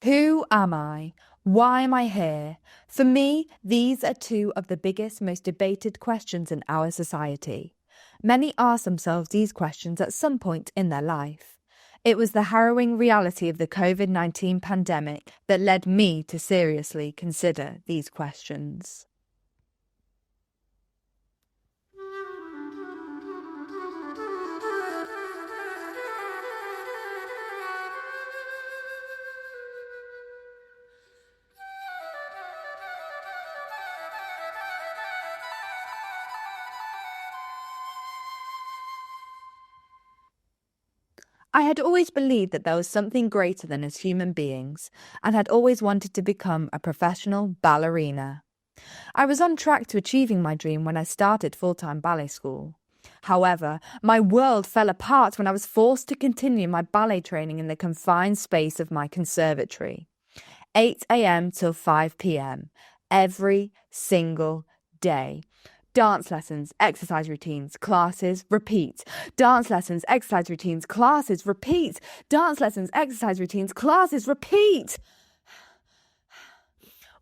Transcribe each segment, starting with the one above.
Who am I? Why am I here? For me, these are two of the biggest, most debated questions in our society. Many ask themselves these questions at some point in their life. It was the harrowing reality of the COVID-19 pandemic that led me to seriously consider these questions. I had always believed that there was something greater than us human beings, and had always wanted to become a professional ballerina. I was on track to achieving my dream when I started full-time ballet school. However, my world fell apart when I was forced to continue my ballet training in the confined space of my conservatory. 8 a.m. till 5 p.m. every single day. Dance lessons, exercise routines, classes, repeat. Dance lessons, exercise routines, classes, repeat. Dance lessons, exercise routines, classes, repeat.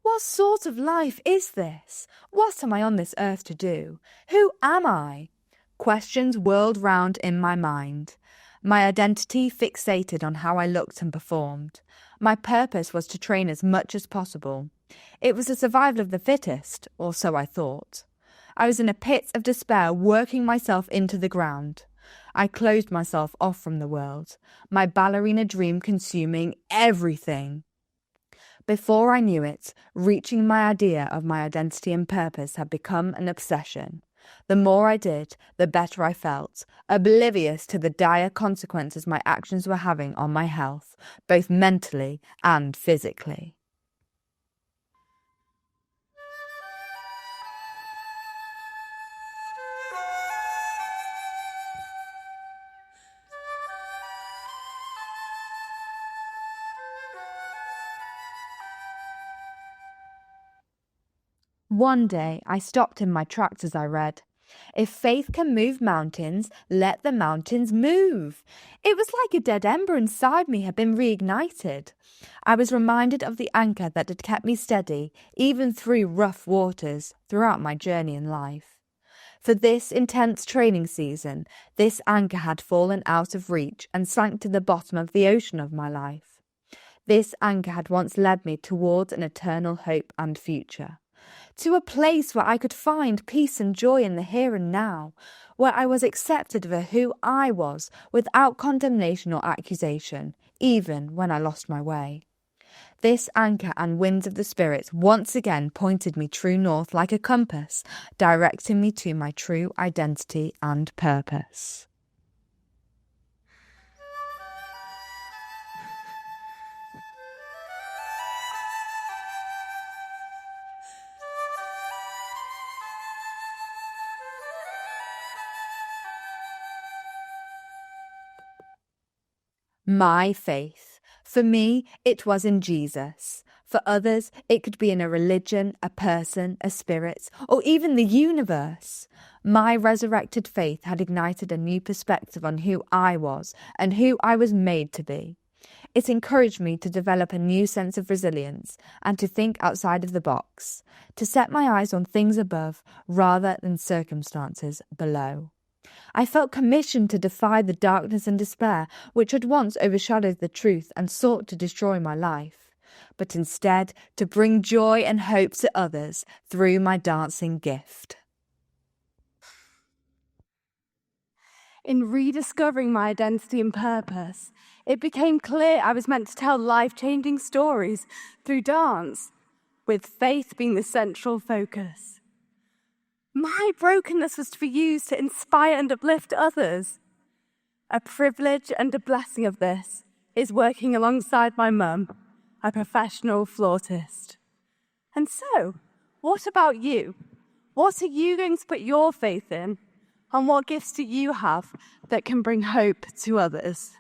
What sort of life is this? What am I on this earth to do? Who am I? Questions whirled round in my mind. My identity fixated on how I looked and performed. My purpose was to train as much as possible. It was the survival of the fittest, or so I thought. I was in a pit of despair, working myself into the ground. I closed myself off from the world, my ballerina dream consuming everything. Before I knew it, reaching my idea of my identity and purpose had become an obsession. The more I did, the better I felt, oblivious to the dire consequences my actions were having on my health, both mentally and physically. One day I stopped in my tracks as I read, "If faith can move mountains, let the mountains move." It was like a dead ember inside me had been reignited. I was reminded of the anchor that had kept me steady, even through rough waters, throughout my journey in life. For this intense training season, this anchor had fallen out of reach and sank to the bottom of the ocean of my life. This anchor had once led me towards an eternal hope and future. To a place where I could find peace and joy in the here and now, where I was accepted for who I was without condemnation or accusation, even when I lost my way. This anchor and winds of the spirits once again pointed me true north like a compass, directing me to my true identity and purpose. My faith. For me, it was in Jesus. For others, it could be in a religion, a person, a spirit, or even the universe. My resurrected faith had ignited a new perspective on who I was and who I was made to be. It encouraged me to develop a new sense of resilience and to think outside of the box, to set my eyes on things above rather than circumstances below. I felt commissioned to defy the darkness and despair which had once overshadowed the truth and sought to destroy my life, but instead to bring joy and hope to others through my dancing gift. In rediscovering my identity and purpose, it became clear I was meant to tell life-changing stories through dance, with faith being the central focus. My brokenness was to be used to inspire and uplift others. A privilege and a blessing of this is working alongside my mum, a professional flautist. And so, what about you? What are you going to put your faith in? And what gifts do you have that can bring hope to others?